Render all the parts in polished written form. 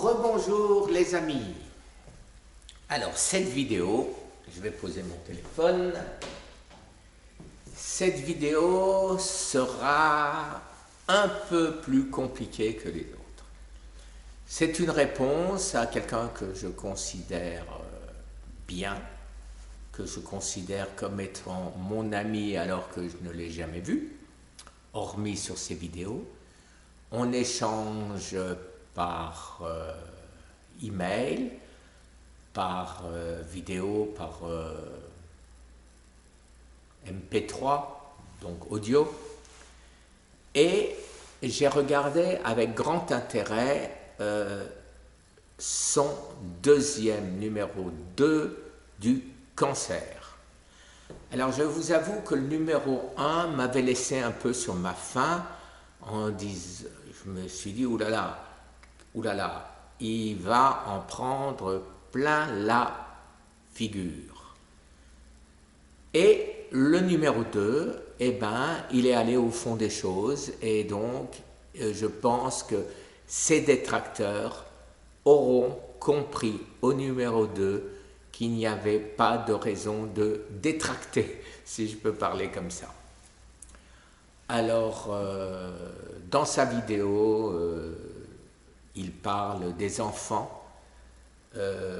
Rebonjour les amis. Alors cette vidéo, je vais poser mon téléphone. Cette vidéo sera un peu plus compliquée que les autres. C'est une réponse à quelqu'un que je considère bien, que je considère comme étant mon ami alors que je ne l'ai jamais vu, hormis sur ses vidéos. On échange par email, par vidéo, par MP3, donc audio. Et j'ai regardé avec grand intérêt son deuxième numéro 2 du cancer. Alors je vous avoue que le numéro 1 m'avait laissé un peu sur ma faim en disant, je me suis dit oulala, il va en prendre plein la figure. Et le numéro 2, eh ben, il est allé au fond des choses et donc je pense que ses détracteurs auront compris au numéro 2 qu'il n'y avait pas de raison de détracter, si je peux parler comme ça. Alors, dans sa vidéo, il parle des enfants,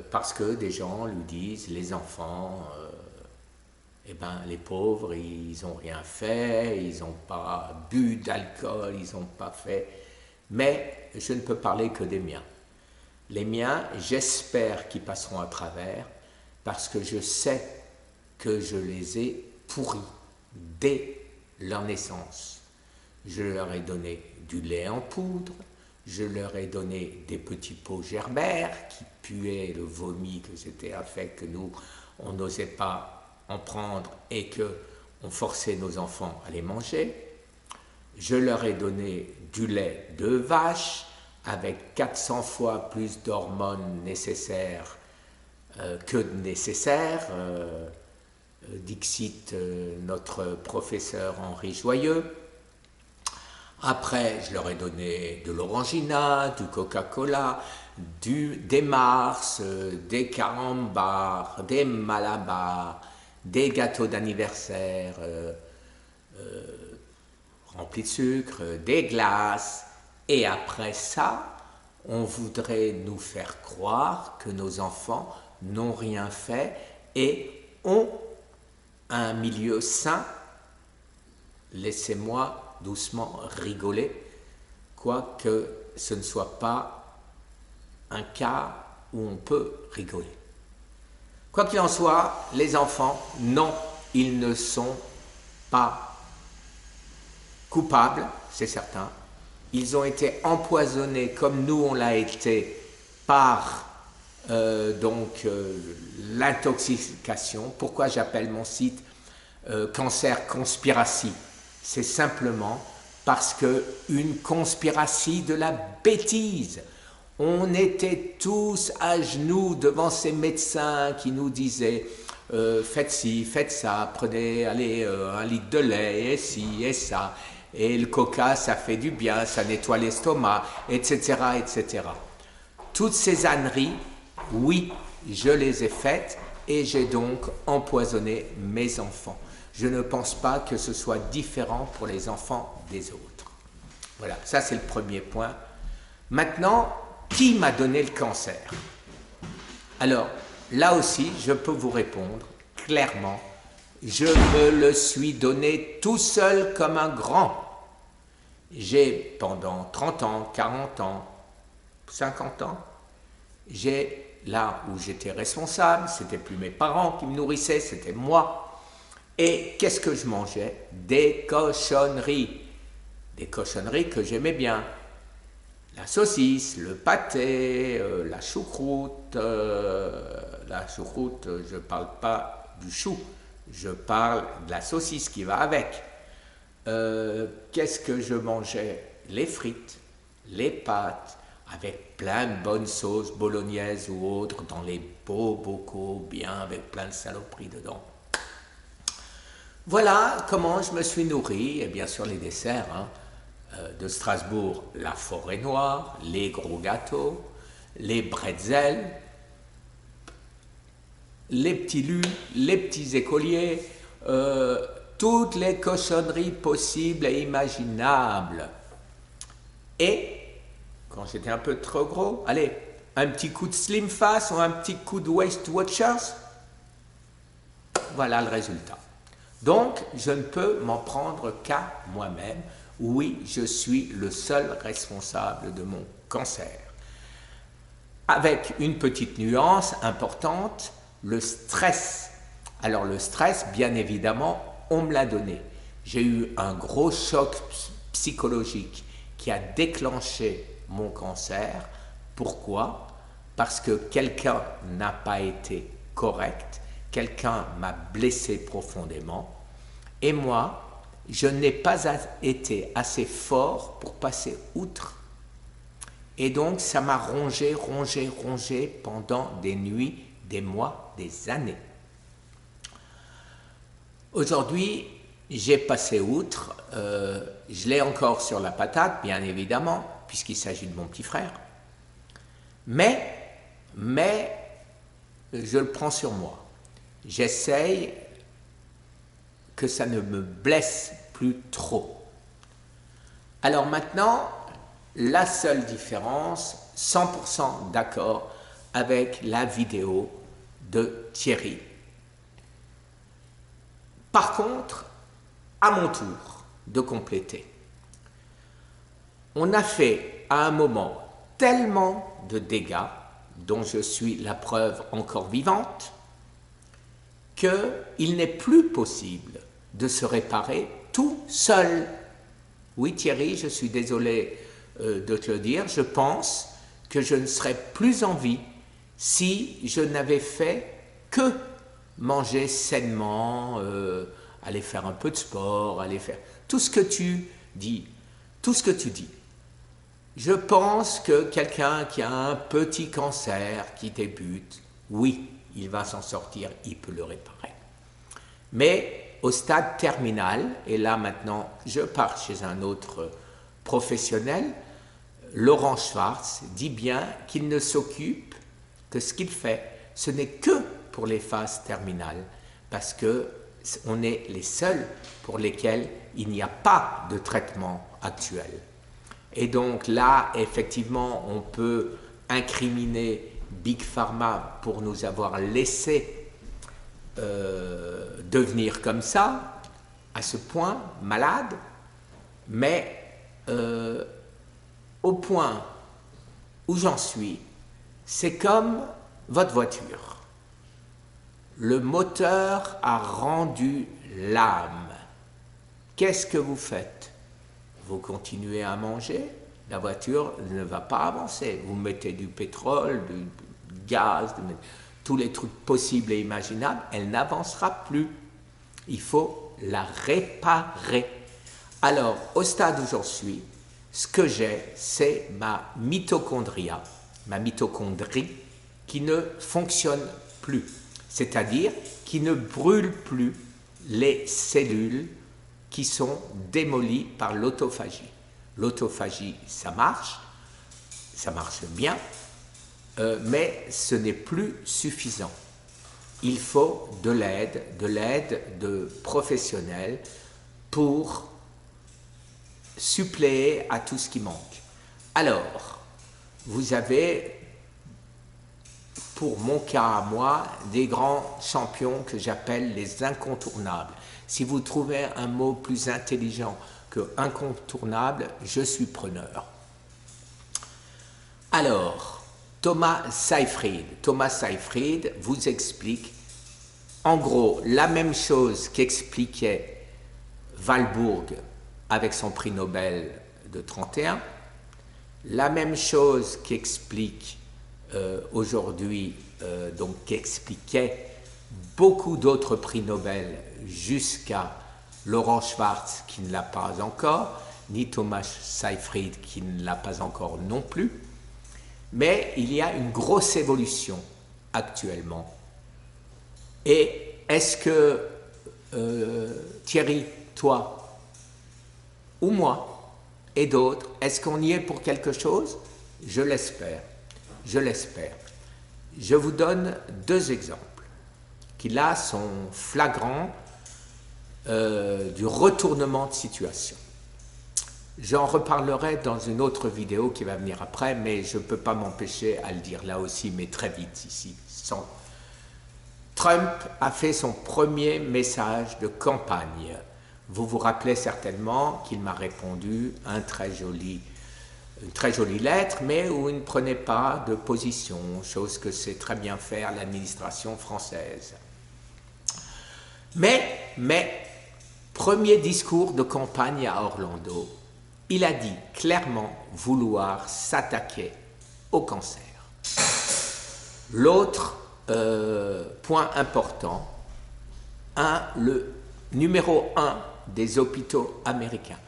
parce que des gens lui disent, les enfants, eh ben, les pauvres, ils n'ont rien fait, ils n'ont pas bu d'alcool, ils n'ont pas fait, mais je ne peux parler que des miens. Les miens, j'espère qu'ils passeront à travers, parce que je sais que je les ai pourris dès leur naissance. Je leur ai donné du lait en poudre, je leur ai donné des petits pots gerbères qui puaient le vomi que c'était affect, que nous, on n'osait pas en prendre et qu'on forçait nos enfants à les manger. Je leur ai donné du lait de vache avec 400 fois plus d'hormones nécessaires que nécessaires. Dixit notre professeur Henri Joyeux. Après, je leur ai donné de l'orangina, du Coca-Cola, des Mars, des carambars, des malabars, des gâteaux d'anniversaire remplis de sucre, des glaces. Et après ça, on voudrait nous faire croire que nos enfants n'ont rien fait et ont un milieu sain. Laissez-moi doucement rigoler, quoique ce ne soit pas un cas où on peut rigoler. Quoi qu'il en soit, les enfants, non, ils ne sont pas coupables, c'est certain. Ils ont été empoisonnés comme nous on l'a été par l'intoxication. Pourquoi j'appelle mon site Cancer Conspiracy? C'est simplement parce qu'une conspiratie de la bêtise. On était tous à genoux devant ces médecins qui nous disaient faites ci, faites ça, prenez allez, 1 litre de lait, et ci, et ça, et le coca, ça fait du bien, ça nettoie l'estomac, etc., etc. Toutes ces âneries, oui, je les ai faites et j'ai donc empoisonné mes enfants. Je ne pense pas que ce soit différent pour les enfants des autres. Voilà, ça c'est le premier point. Maintenant, qui m'a donné le cancer? Alors, là aussi, je peux vous répondre clairement. Je me le suis donné tout seul comme un grand. J'ai, pendant 30 ans, 40 ans, 50 ans, j'ai, là où j'étais responsable, c'était plus mes parents qui me nourrissaient, c'était moi. Et qu'est-ce que je mangeais? Des cochonneries. Des cochonneries que j'aimais bien. La saucisse, le pâté, la choucroute. La choucroute, je ne parle pas du chou, je parle de la saucisse qui va avec. Qu'est-ce que je mangeais? Les frites, les pâtes, avec plein de bonnes sauces bolognaises ou autres, dans les beaux bocaux, bien avec plein de saloperies dedans. Voilà comment je me suis nourri, et bien sûr les desserts, de Strasbourg, la forêt noire, les gros gâteaux, les bretzels, les petits lus, les petits écoliers, toutes les cochonneries possibles et imaginables. Et, quand j'étais un peu trop gros, allez, un petit coup de Slim Fast ou un petit coup de Weight Watchers, voilà le résultat. Donc, je ne peux m'en prendre qu'à moi-même. Oui, je suis le seul responsable de mon cancer. Avec une petite nuance importante, le stress. Alors le stress, bien évidemment, on me l'a donné. J'ai eu un gros choc psychologique qui a déclenché mon cancer. Pourquoi? Parce que quelqu'un n'a pas été correct, quelqu'un m'a blessé profondément, et moi, je n'ai pas été assez fort pour passer outre. Et donc, ça m'a rongé pendant des nuits, des mois, des années. Aujourd'hui, j'ai passé outre, je l'ai encore sur la patate, bien évidemment, puisqu'il s'agit de mon petit frère. Mais, je le prends sur moi. J'essaye que ça ne me blesse plus trop. Alors maintenant, la seule différence, 100% d'accord avec la vidéo de Thierry. Par contre, à mon tour de compléter. On a fait à un moment tellement de dégâts, dont je suis la preuve encore vivante, qu'il n'est plus possible de se réparer tout seul. Oui Thierry, je suis désolé de te le dire, je pense que je ne serais plus en vie si je n'avais fait que manger sainement, aller faire un peu de sport, aller faire tout ce que tu dis, tout ce que tu dis. Je pense que quelqu'un qui a un petit cancer qui débute, oui, il va s'en sortir, il peut le réparer. Mais au stade terminal, et là maintenant je pars chez un autre professionnel, Laurent Schwartz dit bien qu'il ne s'occupe que ce qu'il fait, ce n'est que pour les phases terminales, parce qu'on est les seuls pour lesquels il n'y a pas de traitement actuel. Et donc là, effectivement, on peut incriminer Big Pharma pour nous avoir laissé devenir comme ça, à ce point malade, mais au point où j'en suis, c'est comme votre voiture. Le moteur a rendu l'âme. Qu'est-ce que vous faites? Vous continuez à manger, la voiture ne va pas avancer. Vous mettez du pétrole, du gaz, tous les trucs possibles et imaginables, elle n'avancera plus. Il faut la réparer. Alors, au stade où j'en suis, ce que j'ai, c'est ma mitochondrie qui ne fonctionne plus. C'est-à-dire qui ne brûle plus les cellules qui sont démolies par l'autophagie. L'autophagie, ça marche bien, mais ce n'est plus suffisant. Il faut de l'aide de professionnels pour suppléer à tout ce qui manque. Alors, vous avez, pour mon cas à moi, des grands champions que j'appelle les incontournables. Si vous trouvez un mot plus intelligent que incontournable, je suis preneur. Alors, Thomas Seyfried vous explique en gros la même chose qu'expliquait Walburg avec son prix Nobel de 31, la même chose qu'explique aujourd'hui, donc qu'expliquait beaucoup d'autres prix Nobel jusqu'à Laurent Schwartz qui ne l'a pas encore, ni Thomas Seyfried qui ne l'a pas encore non plus. Mais il y a une grosse évolution actuellement. Et est-ce que Thierry, toi ou moi et d'autres, est-ce qu'on y est pour quelque chose? Je l'espère. je l'espère. Je vous donne deux exemples qui là sont flagrants du retournement de situation. J'en reparlerai dans une autre vidéo qui va venir après, mais je ne peux pas m'empêcher à le dire là aussi, mais très vite ici. Trump a fait son premier message de campagne. Vous vous rappelez certainement qu'il m'a répondu une très jolie lettre, mais où il ne prenait pas de position, chose que sait très bien faire l'administration française. Mais, premier discours de campagne à Orlando, il a dit clairement vouloir s'attaquer au cancer. L'autre point important, le numéro 1 des hôpitaux américains,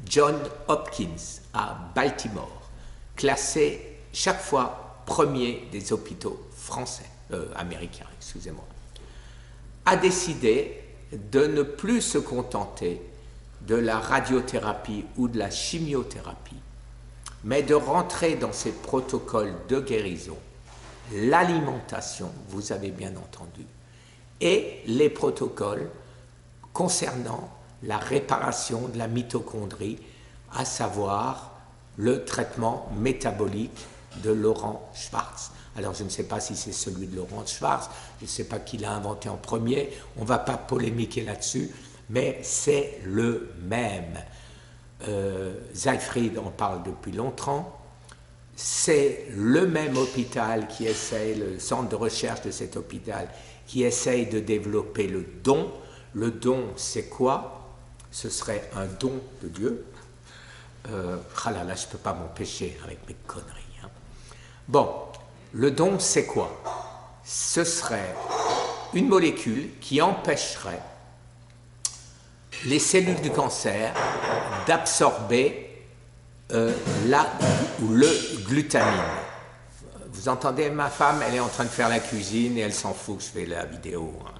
John Hopkins à Baltimore, classé chaque fois premier des hôpitaux américains, excusez-moi, a décidé de ne plus se contenter de la radiothérapie ou de la chimiothérapie, mais de rentrer dans ces protocoles de guérison l'alimentation, vous avez bien entendu, et les protocoles concernant la réparation de la mitochondrie, à savoir le traitement métabolique de Laurent Schwartz. Alors je ne sais pas si c'est celui de Laurent Schwartz, je ne sais pas qui l'a inventé en premier, on ne va pas polémiquer là-dessus, mais c'est le même. Siegfried en parle depuis longtemps. C'est le même hôpital qui essaye, le centre de recherche de cet hôpital, qui essaye de développer le don. Le don, c'est quoi? Ce serait un don de Dieu. Ah là là, je ne peux pas m'empêcher avec mes conneries. Hein. Bon, le don, c'est quoi? Ce serait une molécule qui empêcherait les cellules du cancer d'absorber le glutamine. Vous entendez, ma femme, elle est en train de faire la cuisine et elle s'en fout que je fais la vidéo. Hein,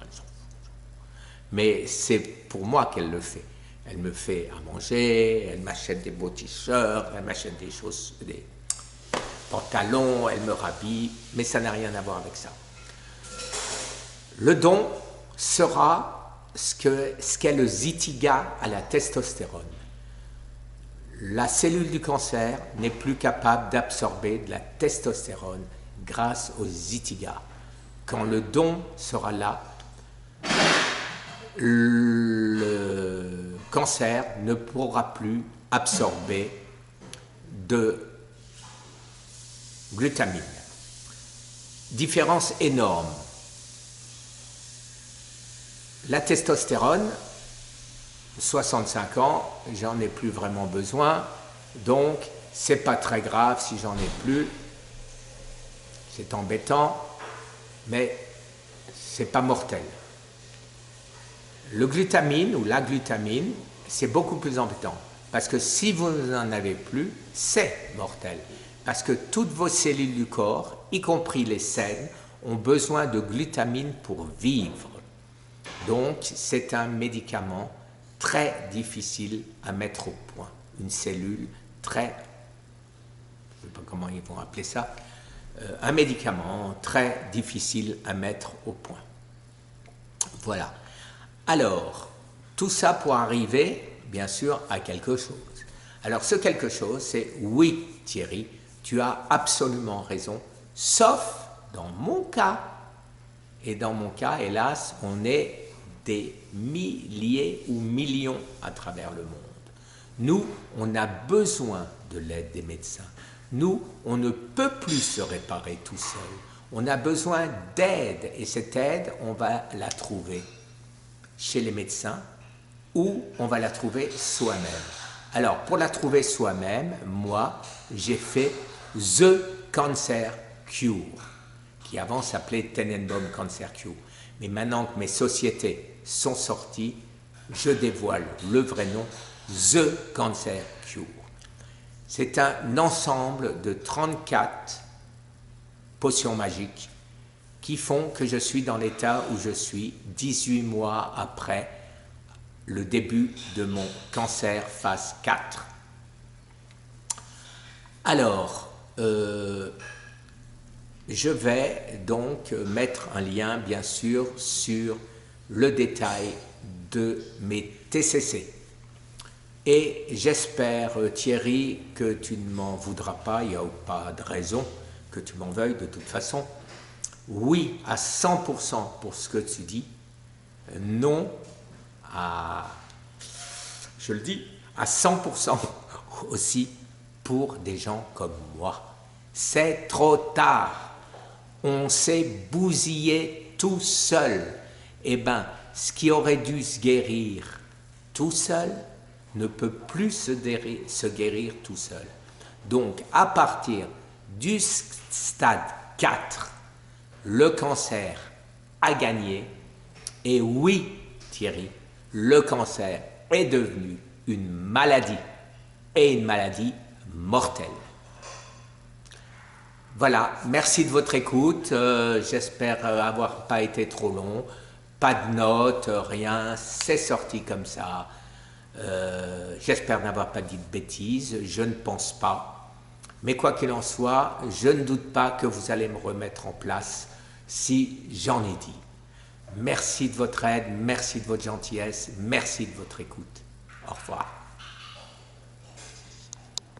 mais c'est pour moi qu'elle le fait. Elle me fait à manger, elle m'achète des beaux t-shirts, elle m'achète des choses, des pantalons, elle me rhabille, mais ça n'a rien à voir avec ça. Le don sera ce qu'est le Zytiga à la testostérone. La cellule du cancer n'est plus capable d'absorber de la testostérone grâce au Zytiga. Quand le don sera là, le cancer ne pourra plus absorber de glutamine. Différence énorme. La testostérone, 65 ans, j'en ai plus vraiment besoin, donc c'est pas très grave si j'en ai plus, c'est embêtant, mais c'est pas mortel. Le glutamine ou la glutamine, c'est beaucoup plus embêtant, parce que si vous n'en avez plus, c'est mortel, parce que toutes vos cellules du corps, y compris les saines, ont besoin de glutamine pour vivre. Donc c'est un médicament très difficile à mettre au point. Une cellule très, je ne sais pas comment ils vont appeler ça, un médicament très difficile à mettre au point. Voilà. Alors, tout ça pour arriver, bien sûr, à quelque chose. Alors, ce quelque chose, c'est oui, Thierry, tu as absolument raison, sauf dans mon cas. Et dans mon cas, hélas, on est des milliers ou millions à travers le monde. Nous, on a besoin de l'aide des médecins. Nous, on ne peut plus se réparer tout seul. On a besoin d'aide, et cette aide, on va la trouver chez les médecins ou on va la trouver soi-même. Alors, pour la trouver soi-même, moi, j'ai fait The Cancer Cure, qui avant s'appelait Tenenbaum Cancer Cure. Mais maintenant que mes sociétés sont sorties, je dévoile le vrai nom, The Cancer Cure. C'est un ensemble de 34 potions magiques qui font que je suis dans l'état où je suis 18 mois après le début de mon cancer phase 4. Alors, je vais donc mettre un lien, bien sûr, sur le détail de mes TCC. Et j'espère, Thierry, que tu ne m'en voudras pas, il n'y a pas de raison que tu m'en veuilles de toute façon. Oui à 100% pour ce que tu dis, non à, je le dis, à 100% aussi pour des gens comme moi. C'est trop tard. On s'est bousillé tout seul. Eh bien, ce qui aurait dû se guérir tout seul ne peut plus se guérir tout seul. Donc, à partir du stade 4, le cancer a gagné. Et oui, Thierry, le cancer est devenu une maladie, et une maladie mortelle. Voilà, merci de votre écoute. J'espère avoir pas été trop long. Pas de notes, rien, c'est sorti comme ça. J'espère n'avoir pas dit de bêtises, je ne pense pas. Mais quoi qu'il en soit, je ne doute pas que vous allez me remettre en place si j'en ai dit. Merci de votre aide, merci de votre gentillesse, merci de votre écoute. Au revoir.